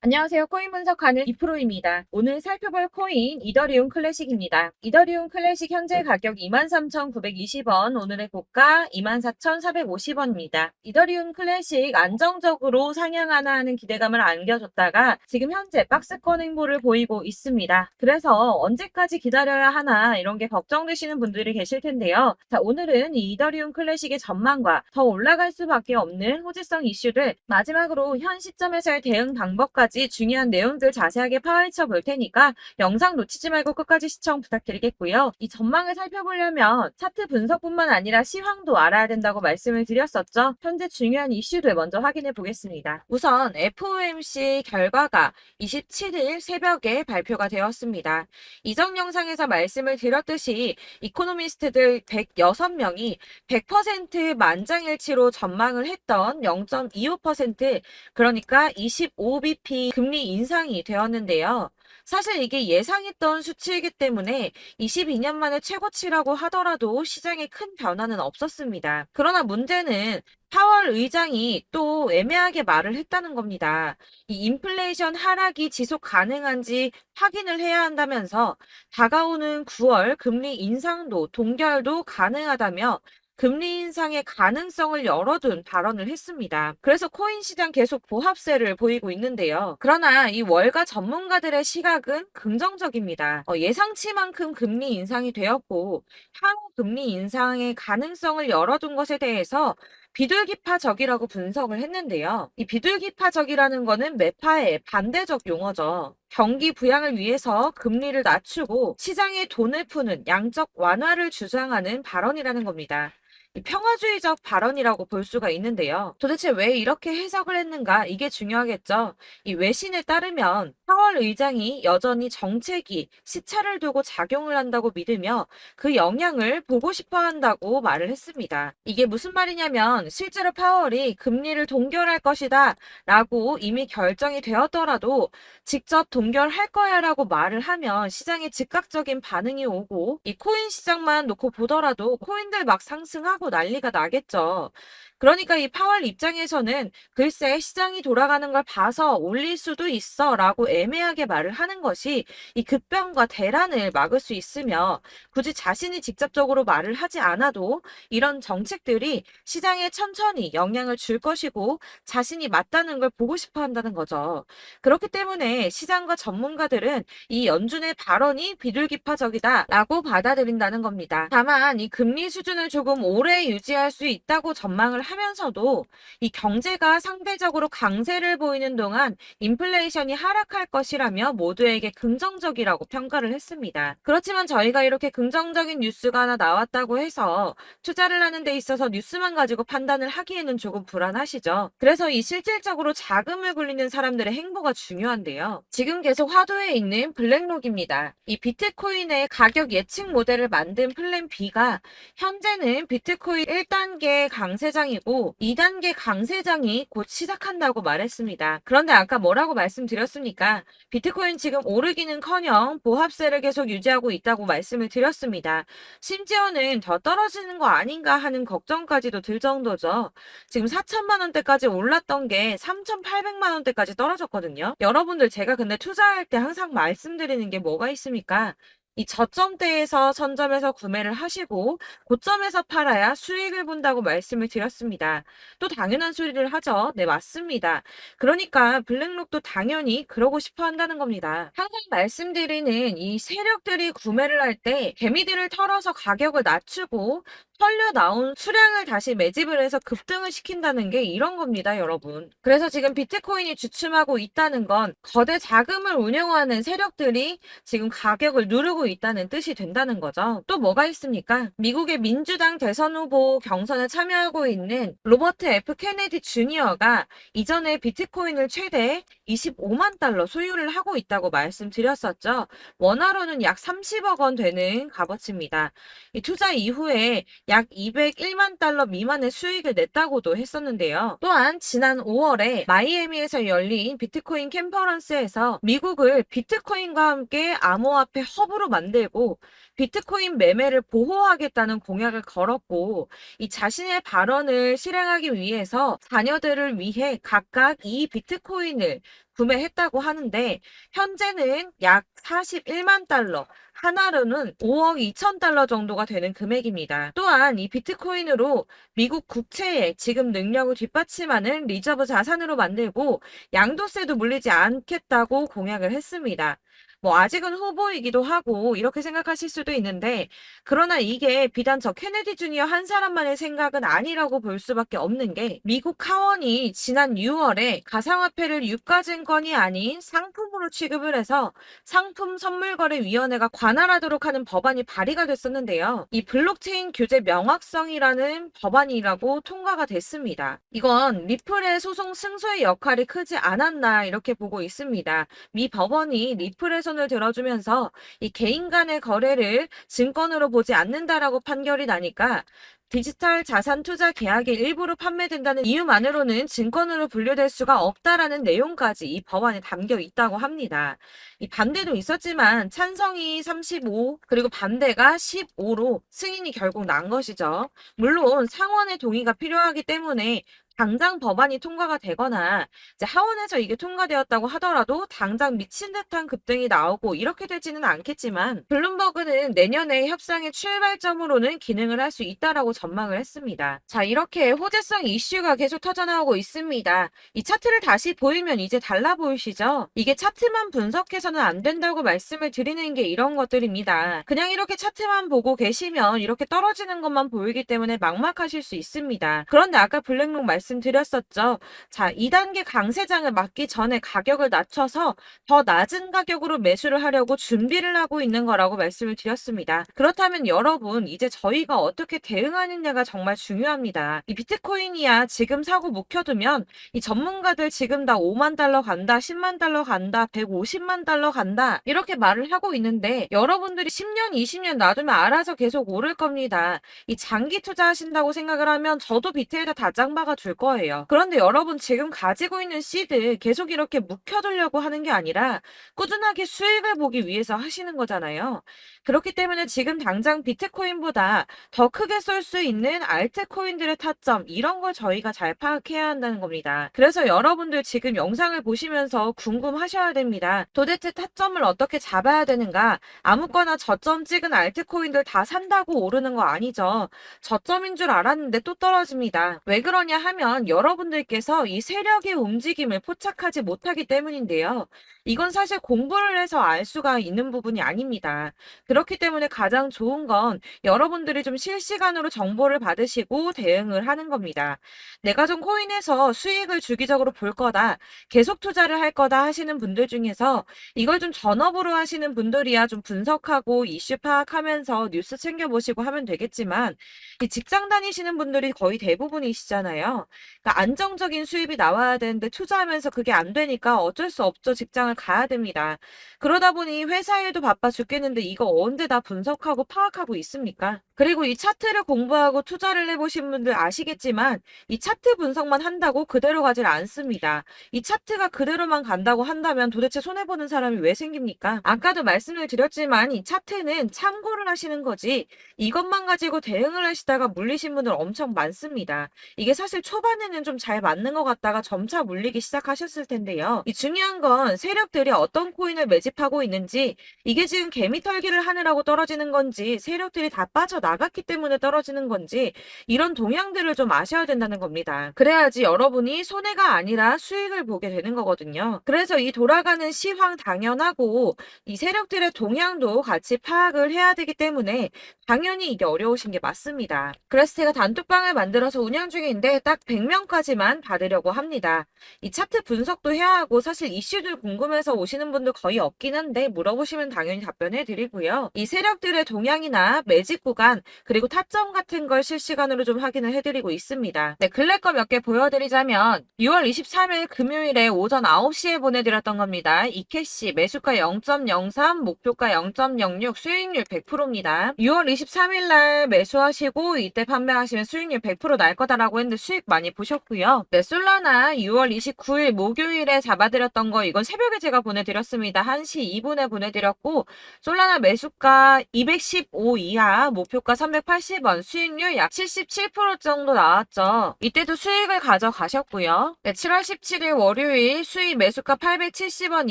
안녕하세요. 코인 분석하는 이프로입니다. 오늘 살펴볼 코인 이더리움 클래식입니다. 이더리움 클래식 현재 가격 23,920원, 오늘의 고가 24,450원입니다. 이더리움 클래식 안정적으로 상향하나 하는 기대감을 안겨줬다가 지금 현재 박스권 행보를 보이고 있습니다. 그래서 언제까지 기다려야 하나 이런 게 걱정되시는 분들이 계실 텐데요. 자, 오늘은 이 이더리움 클래식의 전망과 더 올라갈 수밖에 없는 호재성 이슈를 마지막으로 현 시점에서의 대응 방법까지 중요한 내용들 자세하게 파헤쳐 볼 테니까 영상 놓치지 말고 끝까지 시청 부탁드리겠고요. 이 전망을 살펴보려면 차트 분석뿐만 아니라 시황도 알아야 된다고 말씀을 드렸었죠. 현재 중요한 이슈들 먼저 확인해 보겠습니다. 우선 FOMC 결과가 27일 새벽에 발표가 되었습니다. 이전 영상에서 말씀을 드렸듯이 이코노미스트들 106명이 100% 만장일치로 전망을 했던 0.25%, 그러니까 25bp 금리 인상이 되었는데요. 사실 이게 예상했던 수치이기 때문에 22년 만에 최고치라고 하더라도 시장에 큰 변화는 없었습니다. 그러나 문제는 파월 의장이 또 애매하게 말을 했다는 겁니다. 이 인플레이션 하락이 지속 가능한지 확인을 해야 한다면서 다가오는 9월 금리 인상도 동결도 가능하다며 금리 인상의 가능성을 열어둔 발언을 했습니다. 그래서 코인 시장 계속 보합세를 보이고 있는데요. 그러나 이 월가 전문가들의 시각은 긍정적입니다. 예상치만큼 금리 인상이 되었고 향후 금리 인상의 가능성을 열어둔 것에 대해서 비둘기파적이라고 분석을 했는데요. 이 비둘기파적이라는 거는 매파의 반대적 용어죠. 경기 부양을 위해서 금리를 낮추고 시장에 돈을 푸는 양적 완화를 주장하는 발언이라는 겁니다. 이 평화주의적 발언이라고 볼 수가 있는데요. 도대체 왜 이렇게 해석을 했는가? 이게 중요하겠죠. 이 외신에 따르면 파월 의장이 여전히 정책이 시차를 두고 작용을 한다고 믿으며 그 영향을 보고 싶어 한다고 말을 했습니다. 이게 무슨 말이냐면 실제로 파월이 금리를 동결할 것이다 라고 이미 결정이 되었더라도 직접 동결할 거야 라고 말을 하면 시장에 즉각적인 반응이 오고 이 코인 시장만 놓고 보더라도 코인들 막 상승하고 난리가 나겠죠. 그러니까 이 파월 입장에서는 글쎄 시장이 돌아가는 걸 봐서 올릴 수도 있어 라고 애매하게 말을 하는 것이 이 급변과 대란을 막을 수 있으며 굳이 자신이 직접적으로 말을 하지 않아도 이런 정책들이 시장에 천천히 영향을 줄 것이고 자신이 맞다는 걸 보고 싶어 한다는 거죠. 그렇기 때문에 시장과 전문가들은 이 연준의 발언이 비둘기파적이다 라고 받아들인다는 겁니다. 다만 이 금리 수준을 조금 오래 유지할 수 있다고 전망을 하면서도 이 경제가 상대적으로 강세를 보이는 동안 인플레이션이 하락할 것이라며 모두에게 긍정적이라고 평가를 했습니다. 그렇지만 저희가 이렇게 긍정적인 뉴스가 하나 나왔다고 해서 투자를 하는 데 있어서 뉴스만 가지고 판단을 하기에는 조금 불안하시죠. 그래서 이 실질적으로 자금을 굴리는 사람들의 행보가 중요한데요. 지금 계속 화두에 있는 블랙록입니다. 이 비트코인의 가격 예측 모델을 만든 플랜 B가 현재는 비트코인 1단계 강세장이고 2단계 강세장이 곧 시작한다고 말했습니다. 그런데 아까 뭐라고 말씀드렸습니까? 비트코인 지금 오르기는커녕 보합세를 계속 유지하고 있다고 말씀을 드렸습니다. 심지어는 더 떨어지는 거 아닌가 하는 걱정까지도 들 정도죠. 지금 4천만 원대까지 올랐던 게 3,800만 원대까지 떨어졌거든요. 여러분들 제가 근데 투자할 때 항상 말씀드리는 게 뭐가 있습니까? 이 저점대에서 선점해서 구매를 하시고 고점에서 팔아야 수익을 본다고 말씀을 드렸습니다. 또 당연한 소리를 하죠. 네, 맞습니다. 그러니까 블랙록도 당연히 그러고 싶어 한다는 겁니다. 항상 말씀드리는 이 세력들이 구매를 할 때 개미들을 털어서 가격을 낮추고 털려 나온 수량을 다시 매집을 해서 급등을 시킨다는 게 이런 겁니다, 여러분. 그래서 지금 비트코인이 주춤하고 있다는 건 거대 자금을 운영하는 세력들이 지금 가격을 누르고 있다는 뜻이 된다는 거죠. 또 뭐가 있습니까? 미국의 민주당 대선 후보 경선에 참여하고 있는 로버트 F 케네디 주니어가 이전에 비트코인을 최대 25만 달러 소유를 하고 있다고 말씀드렸었죠. 원화로는 약 30억 원 되는 값어치입니다. 이 투자 이후에 약 201만 달러 미만의 수익을 냈다고도 했었는데요. 또한 지난 5월에 마이애미에서 열린 비트코인 컨퍼런스에서 미국을 비트코인과 함께 암호화폐 허브로 만들고 비트코인 매매를 보호하겠다는 공약을 걸었고 이 자신의 발언을 실행하기 위해서 자녀들을 위해 각각 이 비트코인을 구매했다고 하는데 현재는 약 41만 달러, 하나로는 5억 2천 달러 정도가 되는 금액입니다. 또한 이 비트코인으로 미국 국채의 지급 능력을 뒷받침하는 리저브 자산으로 만들고 양도세도 물리지 않겠다고 공약을 했습니다. 뭐 아직은 후보이기도 하고 이렇게 생각하실 수도 있는데 그러나 이게 비단 저 케네디 주니어 한 사람만의 생각은 아니라고 볼 수밖에 없는 게 미국 하원이 지난 6월에 가상화폐를 유가증권이 아닌 상품으로 취급을 해서 상품선물거래위원회가 관할하도록 하는 법안이 발의가 됐었는데요. 이 블록체인 규제 명확성이라는 법안이라고 통과가 됐습니다. 이건 리플의 소송 승소의 역할이 크지 않았나 이렇게 보고 있습니다. 미 법원이 리플의 손을 들어주면서 이 개인 간의 거래를 증권으로 보지 않는다라고 판결이 나니까 디지털 자산 투자 계약이 일부러 판매된다는 이유만으로는 증권으로 분류될 수가 없다라는 내용까지 이 법안에 담겨 있다고 합니다. 이 반대도 있었지만 찬성이 35 그리고 반대가 15로 승인이 결국 난 것이죠. 물론 상원의 동의가 필요하기 때문에 당장 법안이 통과가 되거나 이제 하원에서 이게 통과되었다고 하더라도 당장 미친 듯한 급등이 나오고 이렇게 되지는 않겠지만 블룸버그는 내년에 협상의 출발점으로는 기능을 할 수 있다라고 전망을 했습니다. 자, 이렇게 호재성 이슈가 계속 터져나오고 있습니다. 이 차트를 다시 보이면 이제 달라 보이시죠? 이게 차트만 분석해서는 안 된다고 말씀을 드리는 게 이런 것들입니다. 그냥 이렇게 차트만 보고 계시면 이렇게 떨어지는 것만 보이기 때문에 막막하실 수 있습니다. 그런데 아까 블랙록 말씀드렸었죠. 자, 2단계 강세장을 맞기 전에 가격을 낮춰서 더 낮은 가격으로 매수를 하려고 준비를 하고 있는 거라고 말씀을 드렸습니다. 그렇다면 여러분, 이제 저희가 어떻게 대응하느냐가 정말 중요합니다. 이 비트코인이야 지금 사고 묵혀두면 이 전문가들 지금 다 5만 달러 간다, 10만 달러 간다, 150만 달러 간다 이렇게 말을 하고 있는데 여러분들이 10년, 20년 놔두면 알아서 계속 오를 겁니다. 이 장기 투자하신다고 생각을 하면 저도 비트에다 다 짱박아 줄 거예요. 그런데 여러분 지금 가지고 있는 씨드 계속 이렇게 묵혀두려고 하는 게 아니라 꾸준하게 수익을 보기 위해서 하시는 거잖아요. 그렇기 때문에 지금 당장 비트코인보다 더 크게 쏠 수 있는 알트코인들의 타점 이런 걸 저희가 잘 파악해야 한다는 겁니다. 그래서 여러분들 지금 영상을 보시면서 궁금하셔야 됩니다. 도대체 타점을 어떻게 잡아야 되는가? 아무거나 저점 찍은 알트코인들 다 산다고 오르는 거 아니죠. 저점인 줄 알았는데 또 떨어집니다. 왜 그러냐 하면 여러분들께서 이 세력의 움직임을 포착하지 못하기 때문인데요. 이건 사실 공부를 해서 알 수가 있는 부분이 아닙니다. 그렇기 때문에 가장 좋은 건 여러분들이 좀 실시간으로 정보를 받으시고 대응을 하는 겁니다. 내가 좀 코인에서 수익을 주기적으로 볼 거다, 계속 투자를 할 거다 하시는 분들 중에서 이걸 좀 전업으로 하시는 분들이야 좀 분석하고 이슈 파악하면서 뉴스 챙겨보시고 하면 되겠지만 이 직장 다니시는 분들이 거의 대부분이시잖아요. 그러니까 안정적인 수입이 나와야 되는데 투자하면서 그게 안 되니까 어쩔 수 없죠. 직장을 가야 됩니다. 그러다 보니 회사 일도 바빠 죽겠는데 이거 언제 다 분석하고 파악하고 있습니까? 그리고 이 차트를 공부하고 투자를 해보신 분들 아시겠지만 이 차트 분석만 한다고 그대로 가질 않습니다. 이 차트가 그대로만 간다고 한다면 도대체 손해보는 사람이 왜 생깁니까? 아까도 말씀을 드렸지만 이 차트는 참고를 하시는 거지 이것만 가지고 대응을 하시다가 물리신 분들 엄청 많습니다. 이게 사실 초반에는 좀 잘 맞는 것 같다가 점차 물리기 시작하셨을 텐데요. 이 중요한 건 세력들이 어떤 코인을 매집하고 있는지 이게 지금 개미털기를 하느라고 떨어지는 건지 세력들이 다 빠져나갔기 때문에 떨어지는 건지 이런 동향들을 좀 아셔야 된다는 겁니다. 그래야지 여러분이 손해가 아니라 수익을 보게 되는 거거든요. 그래서 이 돌아가는 시황 당연하고 이 세력들의 동향도 같이 파악을 해야 되기 때문에 당연히 이게 어려우신 게 맞습니다. 그래서 제가 단톡방을 만들어서 운영 중인데 딱 100명까지만 받으려고 합니다. 이 차트 분석도 해야 하고 사실 이슈들 궁금해서 오시는 분들 거의 없긴 한데 물어보시면 당연히 답변해 드리고요. 이 세력들의 동향이나 매집 구간 기간, 그리고 타점 같은 걸 실시간으로 좀 확인을 해드리고 있습니다. 네, 근래 거 몇 개 보여드리자면 6월 23일 금요일에 오전 9시에 보내드렸던 겁니다. 이캐시 매수가 0.03, 목표가 0.06, 수익률 100%입니다. 6월 23일 날 매수하시고 이때 판매하시면 수익률 100% 날 거다라고 했는데 수익 많이 보셨고요. 네, 솔라나 6월 29일 목요일에 잡아드렸던 거 이건 새벽에 제가 보내드렸습니다. 1시 2분에 보내드렸고 솔라나 매수가 215 이하, 목표가 380원, 수익률 약 77% 정도 나왔죠. 이때도 수익을 가져가셨고요. 네, 7월 17일 월요일 수익 매수가 870원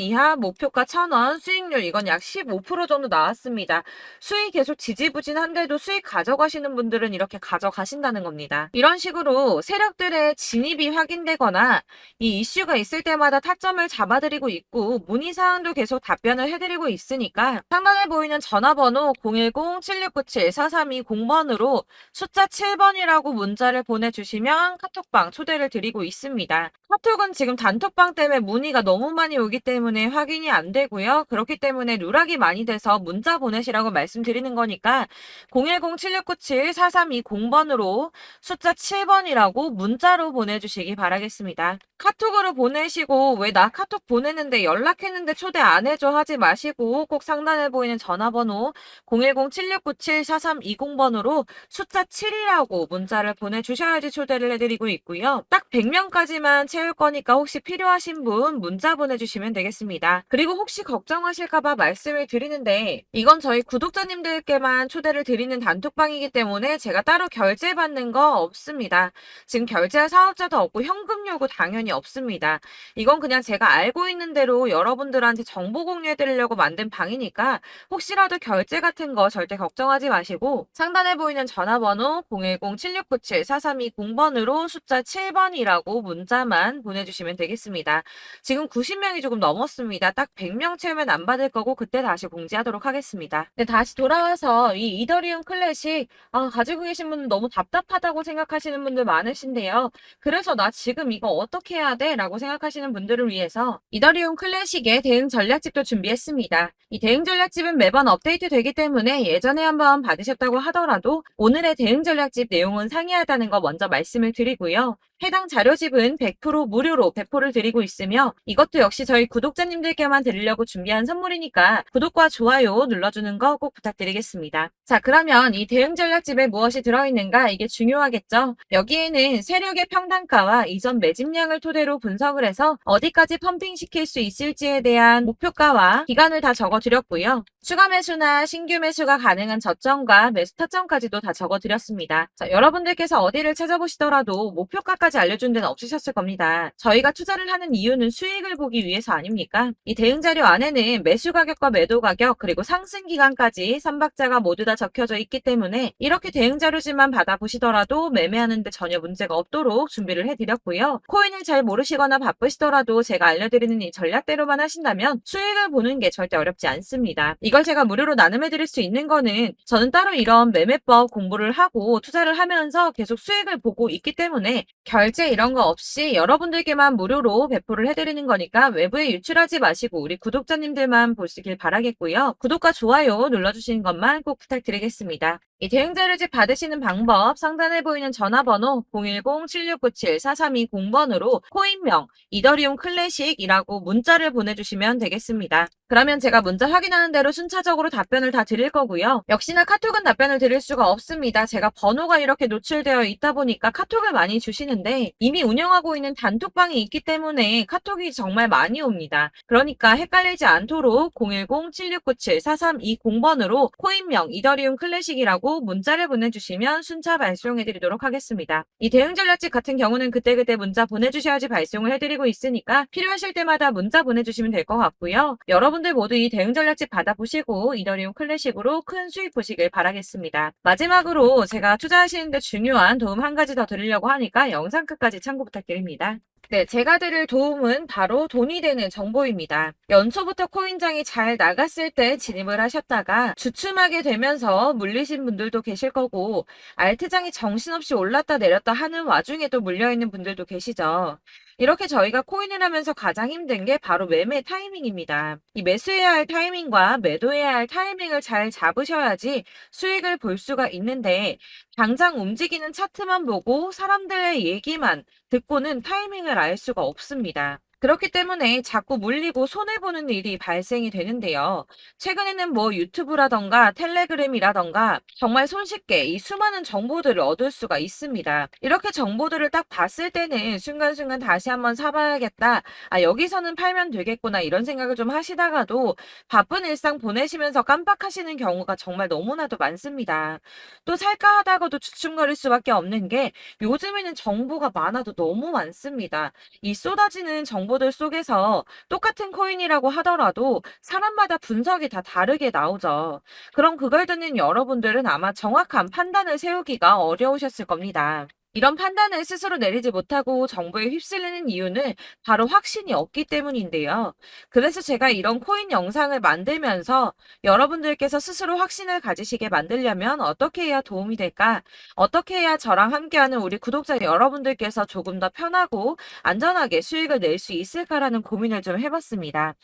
이하, 목표가 1000원, 수익률 이건 약 15% 정도 나왔습니다. 수익 계속 지지부진한데도 수익 가져가시는 분들은 이렇게 가져가신다는 겁니다. 이런 식으로 세력들의 진입이 확인되거나 이 이슈가 있을 때마다 타점을 잡아드리고 있고 문의사항도 계속 답변을 해드리고 있으니까 상단에 보이는 전화번호 010-7697-4320번으로 숫자 7번이라고 문자를 보내주시면 카톡방 초대를 드리고 있습니다. 카톡은 지금 단톡방 때문에 문의가 너무 많이 오기 때문에 확인이 안 되고요. 그렇기 때문에 누락이 많이 돼서 문자 보내시라고 말씀드리는 거니까 010-7697-4320번으로 숫자 7번이라고 문자로 보내주시기 바라겠습니다. 카톡으로 보내시고 왜 나 카톡 보냈는데 연락했는데 초대 안 해줘 하지 마시고 꼭 상단에 보이는 전화번호 010-7697-4320번으로 숫자 7이라고 문자를 보내주셔야지 초대를 해드리고 있고요. 딱 100명까지만 채울 거니까 혹시 필요하신 분 문자 보내주시면 되겠습니다. 그리고 혹시 걱정하실까봐 말씀을 드리는데 이건 저희 구독자님들께만 초대를 드리는 단톡방이기 때문에 제가 따로 결제받는 거 없습니다. 지금 결제할 사업자도 없고 현금 요구 당연히 없습니다. 이건 그냥 제가 알고 있는 대로 여러분들한테 정보 공유해 드리려고 만든 방이니까 혹시라도 결제 같은 거 절대 걱정하지 마시고 상단에 보이는 전화번호 010-7697-4320번으로 숫자 7번이라고 문자만 보내주시면 되겠습니다. 지금 90명이 조금 넘었습니다. 딱 100명 채우면 안 받을 거고 그때 다시 공지하도록 하겠습니다. 네, 다시 돌아와서 이 이더리움 클래식 가지고 계신 분은 너무 답답하다고 생각하시는 분들 많으신데요. 그래서 나 지금 이거 어떻게 해야 돼? 라고 생각하시는 분들을 위해서 이더리움 클래식의 대응 전략집도 준비했습니다. 이 대응 전략집은 매번 업데이트 되기 때문에 예전에 한번 받으셨다고 하더라도 오늘의 대응 전략집 내용은 상이하다는 거 먼저 말씀을 드리고요. 해당 자료집은 100% 무료로 배포를 드리고 있으며 이것도 역시 저희 구독자님들께만 드리려고 준비한 선물이니까 구독과 좋아요 눌러주는 거 꼭 부탁드리겠습니다. 자, 그러면 이 대응 전략집에 무엇이 들어있는가 이게 중요하겠죠? 여기에는 세력의 평단가와 이전 매집량을 토대로 분석을 해서 어디까지 펌핑시킬 수 있을지에 대한 목표가와 기간을 다 적어드렸고요. 추가 매수나 신규 매수가 가능한 저점과 매수 타점까지도 다 적어드렸습니다. 자, 여러분들께서 어디를 찾아보시더라도 목표가까지 알려준 데는 없으셨을 겁니다. 저희가 투자를 하는 이유는 수익을 보기 위해서 아닙니까? 이 대응 자료 안에는 매수 가격과 매도 가격 그리고 상승 기간까지 3박자가 모두 다 적혀져 있기 때문에 이렇게 대응 자료지만 받아보시더라도 매매하는데 전혀 문제가 없도록 준비를 해드렸고요. 코인을 잘 모르시거나 바쁘시더라도 제가 알려드리는 이 전략대로만 하신다면 수익을 보는 게 절대 어렵지 않습니다. 이걸 제가 무료로 나눔해드릴 수 있는 거는 저는 따로 이런 매매법 공부를 하고 투자를 하면서 계속 수익을 보고 있기 때문에 결제 이런 거 없이 여러분들께만 무료로 배포를 해드리는 거니까 외부에 유출하지 마시고 우리 구독자님들만 보시길 바라겠고요. 구독과 좋아요 눌러주시는 것만 꼭 부탁드리겠습니다. 이 대응 자료집 받으시는 방법 상단에 보이는 전화번호 010-7697-4320번으로 코인명 이더리움 클래식이라고 문자를 보내주시면 되겠습니다. 그러면 제가 문자 확인하는 대로 순차적으로 답변을 다 드릴 거고요. 역시나 카톡은 답변을 드릴 수가 없습니다. 제가 번호가 이렇게 노출되어 있다 보니까 카톡을 많이 주시는데 이미 운영하고 있는 단톡방이 있기 때문에 카톡이 정말 많이 옵니다. 그러니까 헷갈리지 않도록 010-7697-4320번으로 코인명 이더리움 클래식이라고 문자를 보내주시면 순차 발송해드리도록 하겠습니다. 이 대응 전략집 같은 경우는 그때그때 문자 보내주셔야지 발송을 해드리고 있으니까 필요하실 때마다 문자 보내주시면 될 것 같고요. 여러분들 모두 이 대응 전략집 받아보시고 이더리움 클래식으로 큰 수익 보시길 바라겠습니다. 마지막으로 제가 투자하시는데 중요한 도움 한 가지 더 드리려고 하니까 영상 끝까지 참고 부탁드립니다. 네, 제가 드릴 도움은 바로 돈이 되는 정보입니다. 연초부터 코인장이 잘 나갔을 때 진입을 하셨다가 주춤하게 되면서 물리신 분들도 계실 거고 알트장이 정신없이 올랐다 내렸다 하는 와중에도 물려있는 분들도 계시죠. 이렇게 저희가 코인을 하면서 가장 힘든 게 바로 매매 타이밍입니다. 이 매수해야 할 타이밍과 매도해야 할 타이밍을 잘 잡으셔야지 수익을 볼 수가 있는데 당장 움직이는 차트만 보고 사람들의 얘기만 듣고는 타이밍을 알 수가 없습니다. 그렇기 때문에 자꾸 물리고 손해보는 일이 발생이 되는데요. 최근에는 뭐 유튜브라던가 텔레그램이라던가 정말 손쉽게 이 수많은 정보들을 얻을 수가 있습니다. 이렇게 정보들을 딱 봤을 때는 순간순간 다시 한번 사봐야겠다. 아, 여기서는 팔면 되겠구나. 이런 생각을 좀 하시다가도 바쁜 일상 보내시면서 깜빡하시는 경우가 정말 너무나도 많습니다. 또 살까 하다가도 주춤거릴 수밖에 없는 게 요즘에는 정보가 많아도 너무 많습니다. 이 쏟아지는 정보들 속에서 똑같은 코인이라고 하더라도 사람마다 분석이 다 다르게 나오죠. 그럼 그걸 듣는 여러분들은 아마 정확한 판단을 세우기가 어려우셨을 겁니다. 이런 판단을 스스로 내리지 못하고 정보에 휩쓸리는 이유는 바로 확신이 없기 때문인데요. 그래서 제가 이런 코인 영상을 만들면서 여러분들께서 스스로 확신을 가지시게 만들려면 어떻게 해야 도움이 될까? 어떻게 해야 저랑 함께하는 우리 구독자 여러분들께서 조금 더 편하고 안전하게 수익을 낼 수 있을까라는 고민을 좀 해봤습니다.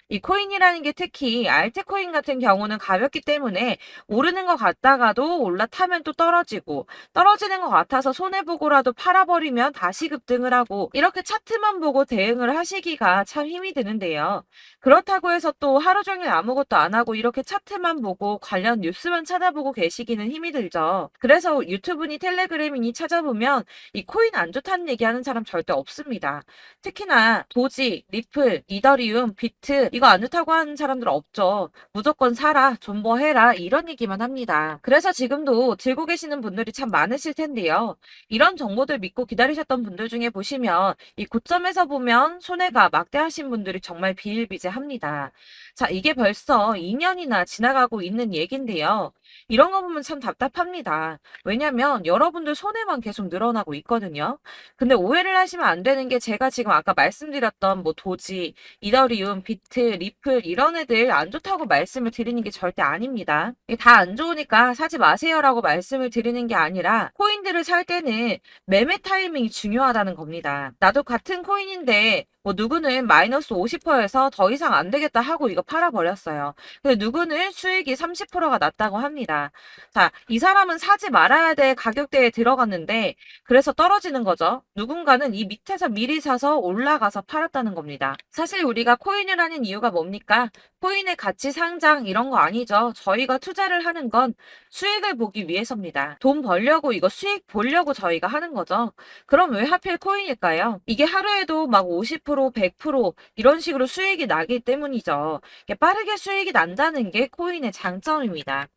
이 코인이라는 게 특히 알트코인 같은 경우는 가볍기 때문에 오르는 것 같다가도 올라타면 또 떨어지고 떨어지는 것 같아서 손해보고라도 팔아버리면 다시 급등을 하고 이렇게 차트만 보고 대응을 하시기가 참 힘이 드는데요. 그렇다고 해서 또 하루 종일 아무것도 안 하고 이렇게 차트만 보고 관련 뉴스만 찾아보고 계시기는 힘이 들죠. 그래서 유튜브니 텔레그램이니 찾아보면 이 코인 안 좋다는 얘기하는 사람 절대 없습니다. 특히나 도지, 리플, 이더리움, 비트 이거 안 좋다고 하는 사람들 없죠. 무조건 사라, 존버해라 이런 얘기만 합니다. 그래서 지금도 들고 계시는 분들이 참 많으실 텐데요. 이런 정보들 믿고 기다리셨던 분들 중에 보시면 이 고점에서 보면 손해가 막대하신 분들이 정말 비일비재합니다. 자, 이게 벌써 2년이나 지나가고 있는 얘긴데요. 이런 거 보면 참 답답합니다. 왜냐면 여러분들 손해만 계속 늘어나고 있거든요. 근데 오해를 하시면 안 되는 게 제가 지금 아까 말씀드렸던 뭐 도지, 이더리움, 비트, 리플 이런 애들 안 좋다고 말씀을 드리는 게 절대 아닙니다. 다 안 좋으니까 사지 마세요라고 말씀을 드리는 게 아니라 코인들을 살 때는 매매 타이밍이 중요하다는 겁니다. 나도 같은 코인인데 뭐 누구는 마이너스 50%에서 더 이상 안 되겠다 하고 이거 팔아버렸어요. 근데 누구는 수익이 30%가 났다고 합니다. 자, 이 사람은 사지 말아야 될 가격대에 들어갔는데 그래서 떨어지는 거죠. 누군가는 이 밑에서 미리 사서 올라가서 팔았다는 겁니다. 사실 우리가 코인을 하는 이유가 뭡니까? 코인의 가치 상장 이런 거 아니죠. 저희가 투자를 하는 건 수익을 보기 위해서입니다. 돈 벌려고 이거 수익 보려고 저희가 하는 거죠. 그럼 왜 하필 코인일까요? 이게 하루에도 막 50%, 100% 이런 식으로 수익이 나기 때문이죠. 빠르게 수익이 난다는 게 코인의 장점입니다.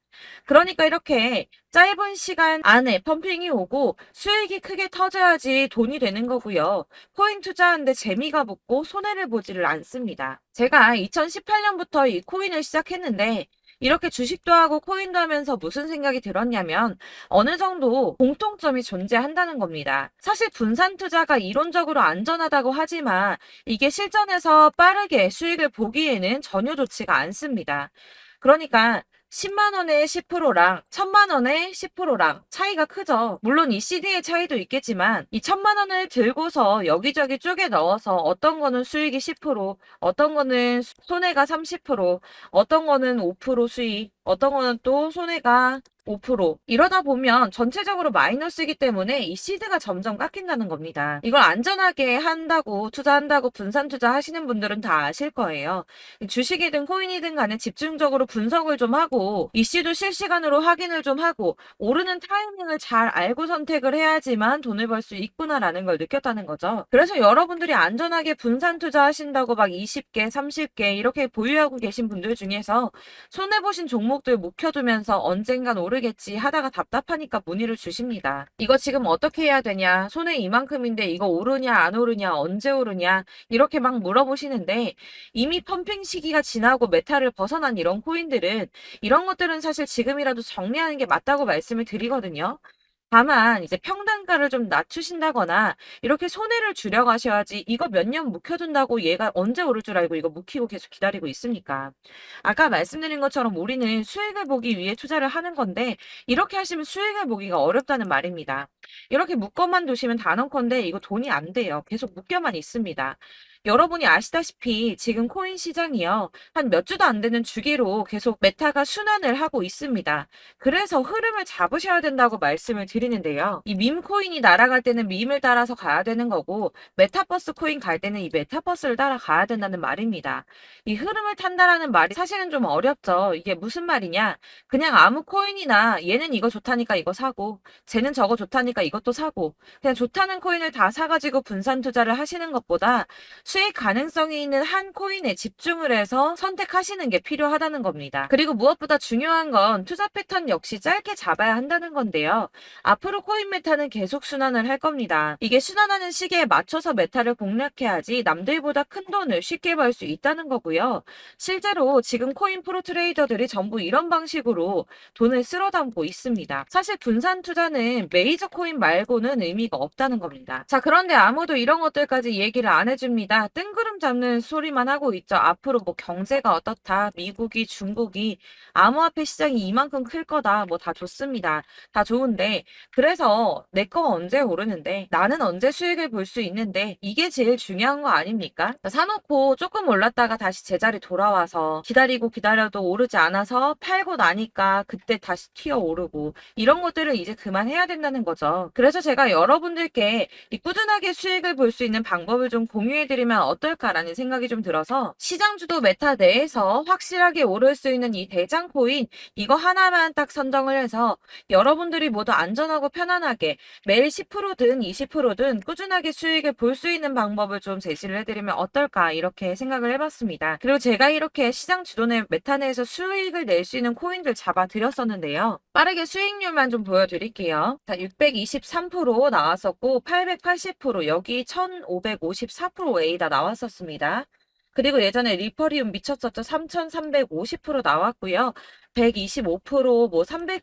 그러니까 이렇게 짧은 시간 안에 펌핑이 오고 수익이 크게 터져야지 돈이 되는 거고요. 코인 투자하는데 재미가 붙고 손해를 보지를 않습니다. 제가 2018년부터 이 코인을 시작했는데 이렇게 주식도 하고 코인도 하면서 무슨 생각이 들었냐면 어느 정도 공통점이 존재한다는 겁니다. 사실 분산 투자가 이론적으로 안전하다고 하지만 이게 실전에서 빠르게 수익을 보기에는 전혀 좋지가 않습니다. 그러니까 10만 원에 10%랑 1000만 원에 10%랑 차이가 크죠. 물론 이 CD의 차이도 있겠지만 이 1000만 원을 들고서 여기저기 쪼개 넣어서 어떤 거는 수익이 10%, 어떤 거는 손해가 30%, 어떤 거는 5% 수익, 어떤 거는 또 손해가 5% 이러다 보면 전체적으로 마이너스이기 때문에 이 시드가 점점 깎인다는 겁니다. 이걸 안전하게 한다고 투자한다고 분산 투자하시는 분들은 다 아실 거예요. 주식이든 코인이든 간에 집중적으로 분석을 좀 하고 이슈도 실시간으로 확인을 좀 하고 오르는 타이밍을 잘 알고 선택을 해야지만 돈을 벌 수 있구나라는 걸 느꼈다는 거죠. 그래서 여러분들이 안전하게 분산 투자하신다고 막 20개, 30개 이렇게 보유하고 계신 분들 중에서 손해보신 종목들 묵혀두면서 언젠간 오르겠지 하다가 답답하니까 문의를 주십니다. 이거 지금 어떻게 해야 되냐? 손해 이만큼인데 이거 오르냐 안 오르냐 언제 오르냐 이렇게 막 물어보시는데 이미 펌핑 시기가 지나고 메타를 벗어난 이런 코인들은 이런 것들은 사실 지금이라도 정리하는 게 맞다고 말씀을 드리거든요. 다만 이제 평단가를 좀 낮추신다거나 이렇게 손해를 줄여 가셔야지, 이거 몇 년 묵혀둔다고 얘가 언제 오를 줄 알고 이거 묵히고 계속 기다리고 있습니까? 아까 말씀드린 것처럼 우리는 수익을 보기 위해 투자를 하는 건데, 이렇게 하시면 수익을 보기가 어렵다는 말입니다. 이렇게 묶어만 두시면 단언컨대 이거 돈이 안 돼요. 계속 묶여만 있습니다. 여러분이 아시다시피 지금 코인 시장이요, 한 몇 주도 안 되는 주기로 계속 메타가 순환을 하고 있습니다. 그래서 흐름을 잡으셔야 된다고 말씀을 드리는데요. 이 밈 코인이 날아갈 때는 밈을 따라서 가야 되는 거고, 메타버스 코인 갈 때는 이 메타버스를 따라가야 된다는 말입니다. 이 흐름을 탄다라는 말이 사실은 좀 어렵죠. 이게 무슨 말이냐? 그냥 아무 코인이나 얘는 이거 좋다니까 이거 사고, 쟤는 저거 좋다니까 이것도 사고, 그냥 좋다는 코인을 다 사가지고 분산 투자를 하시는 것보다 수익 가능성이 있는 한 코인에 집중을 해서 선택하시는 게 필요하다는 겁니다. 그리고 무엇보다 중요한 건 투자 패턴 역시 짧게 잡아야 한다는 건데요. 앞으로 코인 메타는 계속 순환을 할 겁니다. 이게 순환하는 시기에 맞춰서 메타를 공략해야지 남들보다 큰 돈을 쉽게 벌 수 있다는 거고요. 실제로 지금 코인 프로 트레이더들이 전부 이런 방식으로 돈을 쓸어 담고 있습니다. 사실 분산 투자는 메이저 코인 말고는 의미가 없다는 겁니다. 자, 그런데 아무도 이런 것들까지 얘기를 안 해줍니다. 뜬구름 잡는 소리만 하고 있죠. 앞으로 뭐 경제가 어떻다, 미국이, 중국이, 암호화폐 시장이 이만큼 클 거다, 뭐 다 좋습니다. 다 좋은데, 그래서 내 거 언제 오르는데, 나는 언제 수익을 볼 수 있는데, 이게 제일 중요한 거 아닙니까? 사놓고 조금 올랐다가 다시 제자리 돌아와서 기다리고 기다려도 오르지 않아서 팔고 나니까 그때 다시 튀어 오르고, 이런 것들을 이제 그만해야 된다는 거죠. 그래서 제가 여러분들께 이 꾸준하게 수익을 볼 수 있는 방법을 좀 공유해드리면 어떨까라는 생각이 좀 들어서, 시장주도 메타 내에서 확실하게 오를 수 있는 이 대장 코인, 이거 하나만 딱 선정을 해서 여러분들이 모두 안전하고 편안하게 매일 10%든 20%든 꾸준하게 수익을 볼 수 있는 방법을 좀 제시를 해드리면 어떨까, 이렇게 생각을 해봤습니다. 그리고 제가 이렇게 시장 주도내 메타 내에서 수익을 낼 수 있는 코인들 잡아드렸었는데요. 빠르게 수익률만 좀 보여드릴게요. 자, 623% 나왔었고 880%, 여기 1554% A다 나왔었습니다. 그리고 예전에 리퍼리움 미쳤었죠. 3350% 나왔고요. 125%, 뭐 300%,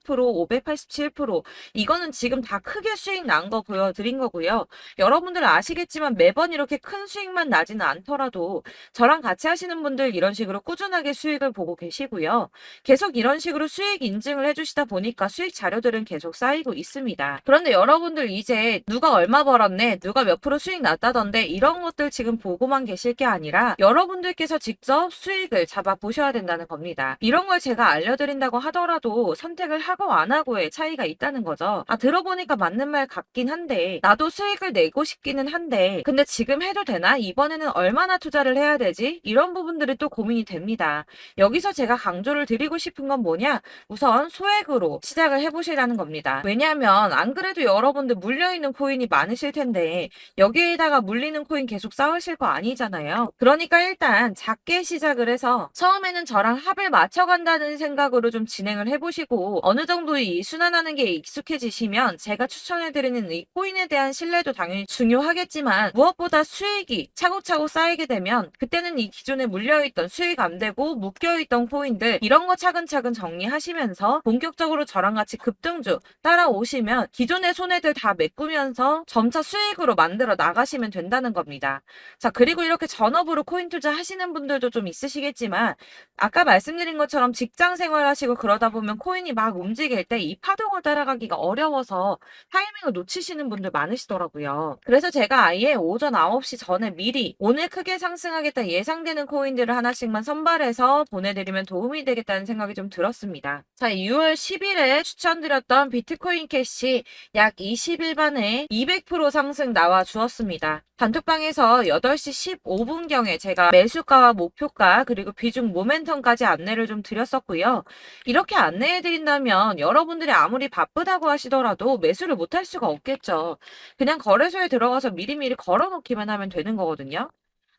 587%, 이거는 지금 다 크게 수익 난 거 보여드린 거고요. 여러분들 아시겠지만 매번 이렇게 큰 수익만 나지는 않더라도 저랑 같이 하시는 분들 이런 식으로 꾸준하게 수익을 보고 계시고요. 계속 이런 식으로 수익 인증을 해주시다 보니까 수익 자료들은 계속 쌓이고 있습니다. 그런데 여러분들 이제 누가 얼마 벌었네, 누가 몇 프로 수익 났다던데, 이런 것들 지금 보고만 계실 게 아니라 여러분들께서 직접 수익을 잡아 보셔야 된다는 겁니다. 이런 걸 제가 알려드린다고 하더라도 선택을 하고 안 하고의 차이가 있다는 거죠. 아, 들어보니까 맞는 말 같긴 한데, 나도 수익을 내고 싶기는 한데, 근데 지금 해도 되나? 이번에는 얼마나 투자를 해야 되지? 이런 부분들이 또 고민이 됩니다. 여기서 제가 강조를 드리고 싶은 건 뭐냐? 우선 소액으로 시작을 해보시라는 겁니다. 왜냐하면 안 그래도 여러분들 물려있는 코인이 많으실 텐데 여기에다가 물리는 코인 계속 쌓으실 거 아니잖아요. 그러니까 일단 작게 시작을 해서 처음에는 저랑 합을 맞춰간다는 생각으로 좀 진행을 해보시고, 어느 정도 이 순환하는 게 익숙해지시면 제가 추천해드리는 이 코인에 대한 신뢰도 당연히 중요하겠지만, 무엇보다 수익이 차곡차곡 쌓이게 되면 그때는 이 기존에 물려있던 수익 안 되고 묶여있던 코인들, 이런 거 차근차근 정리하시면서 본격적으로 저랑 같이 급등주 따라오시면 기존의 손해들 다 메꾸면서 점차 수익으로 만들어 나가시면 된다는 겁니다. 자, 그리고 이렇게 전업으로 코인 투자 하시는 분들도 좀 있으시겠지만, 아까 말씀드린 것처럼 직장 생활하시고 그러다 보면 코인이 막 움직일 때 이 파동을 따라가기가 어려워서 타이밍을 놓치시는 분들 많으시더라고요. 그래서 제가 아예 오전 9시 전에 미리 오늘 크게 상승하겠다 예상되는 코인들을 하나씩만 선발해서 보내드리면 도움이 되겠다는 생각이 좀 들었습니다. 자, 6월 10일에 추천드렸던 비트코인 캐시 약 20일 만에 200% 상승 나와 주었습니다. 단톡방에서 8시 15분경에 제가 매수가와 목표가 그리고 비중 모멘텀까지 안내를 좀 드렸었고요. 이렇게 안내해드린다면 여러분들이 아무리 바쁘다고 하시더라도 매수를 못할 수가 없겠죠. 그냥 거래소에 들어가서 미리미리 걸어놓기만 하면 되는 거거든요.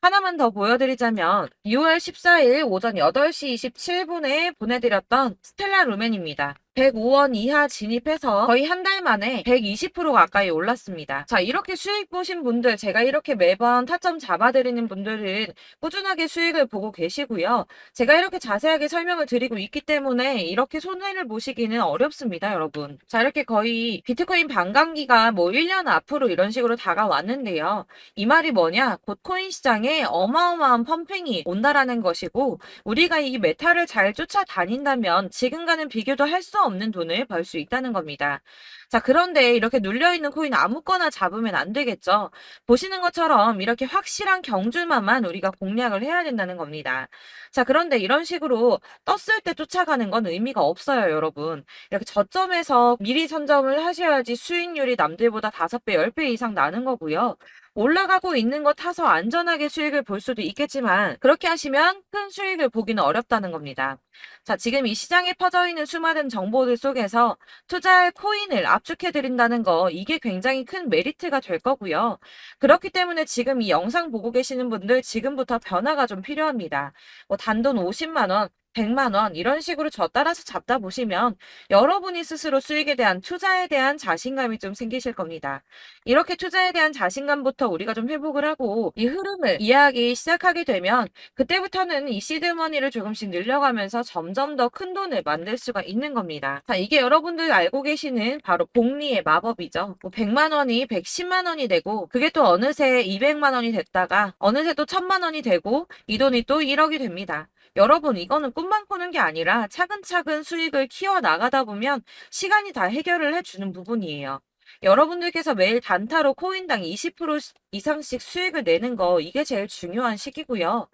하나만 더 보여드리자면 6월 14일 오전 8시 27분에 보내드렸던 스텔라 루멘입니다. 105원 이하 진입해서 거의 한 달 만에 120% 가까이 올랐습니다. 자, 이렇게 수익 보신 분들, 제가 이렇게 매번 타점 잡아드리는 분들은 꾸준하게 수익을 보고 계시고요. 제가 이렇게 자세하게 설명을 드리고 있기 때문에 이렇게 손해를 보시기는 어렵습니다, 여러분. 자, 이렇게 거의 비트코인 반감기가 뭐 1년 앞으로 이런 식으로 다가왔는데요. 이 말이 뭐냐? 곧 코인 시장에 어마어마한 펌핑이 온다라는 것이고, 우리가 이 메타를 잘 쫓아다닌다면 지금과는 비교도 할 수 없는 돈을 벌 수 있다는 겁니다. 자, 그런데 이렇게 눌려있는 코인 아무거나 잡으면 안 되겠죠. 보시는 것처럼 이렇게 확실한 경주만만 우리가 공략을 해야 된다는 겁니다. 자, 그런데 이런 식으로 떴을 때 쫓아가는 건 의미가 없어요, 여러분. 이렇게 저점에서 미리 선점을 하셔야지 수익률이 남들보다 5배, 10배 이상 나는 거고요. 올라가고 있는 거 타서 안전하게 수익을 볼 수도 있겠지만 그렇게 하시면 큰 수익을 보기는 어렵다는 겁니다. 자, 지금 이 시장에 퍼져 있는 수많은 정보들 속에서 투자할 코인을 압축해 드린다는 거 이게 굉장히 큰 메리트가 될 거고요. 그렇기 때문에 지금 이 영상 보고 계시는 분들 지금부터 변화가 좀 필요합니다. 뭐 단돈 50만 원, 100만 원 이런 식으로 저 따라서 잡다 보시면 여러분이 스스로 수익에 대한 투자에 대한 자신감이 좀 생기실 겁니다. 이렇게 투자에 대한 자신감부터 우리가 좀 회복을 하고 이 흐름을 이해하기 시작하게 되면 그때부터는 이 시드머니를 조금씩 늘려가면서 점점 더 큰 돈을 만들 수가 있는 겁니다. 자, 이게 여러분들 알고 계시는 바로 복리의 마법이죠. 뭐 100만 원이 110만 원이 되고 그게 또 어느새 200만 원이 됐다가 어느새 또 1000만 원이 되고 이 돈이 또 1억이 됩니다. 여러분, 이거는 꿈만 꾸는 게 아니라 차근차근 수익을 키워 나가다 보면 시간이 다 해결을 해주는 부분이에요. 여러분들께서 매일 단타로 코인당 20% 이상씩 수익을 내는 거 이게 제일 중요한 시기고요.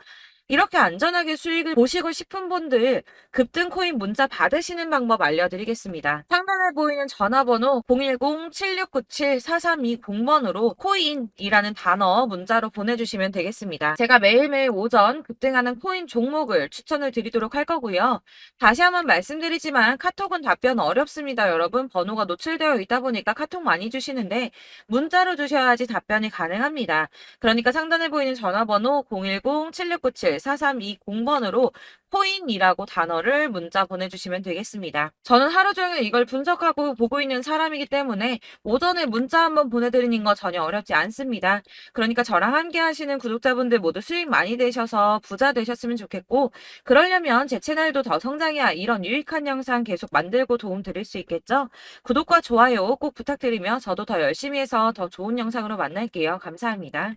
이렇게 안전하게 수익을 보시고 싶은 분들 급등 코인 문자 받으시는 방법 알려드리겠습니다. 상단에 보이는 전화번호 010-7697-4320번으로 코인이라는 단어 문자로 보내주시면 되겠습니다. 제가 매일매일 오전 급등하는 코인 종목을 추천을 드리도록 할 거고요. 다시 한번 말씀드리지만 카톡은 답변 어렵습니다. 여러분, 번호가 노출되어 있다 보니까 카톡 많이 주시는데 문자로 주셔야지 답변이 가능합니다. 그러니까 상단에 보이는 전화번호 010-7697-4320번으로 코인이라고 단어를 문자 보내주시면 되겠습니다. 저는 하루 종일 이걸 분석하고 보고 있는 사람이기 때문에 오전에 문자 한번 보내드리는 거 전혀 어렵지 않습니다. 그러니까 저랑 함께 하시는 구독자분들 모두 수익 많이 되셔서 부자 되셨으면 좋겠고, 그러려면 제 채널도 더 성장해야 이런 유익한 영상 계속 만들고 도움 드릴 수 있겠죠? 구독과 좋아요 꼭 부탁드리며 저도 더 열심히 해서 더 좋은 영상으로 만날게요. 감사합니다.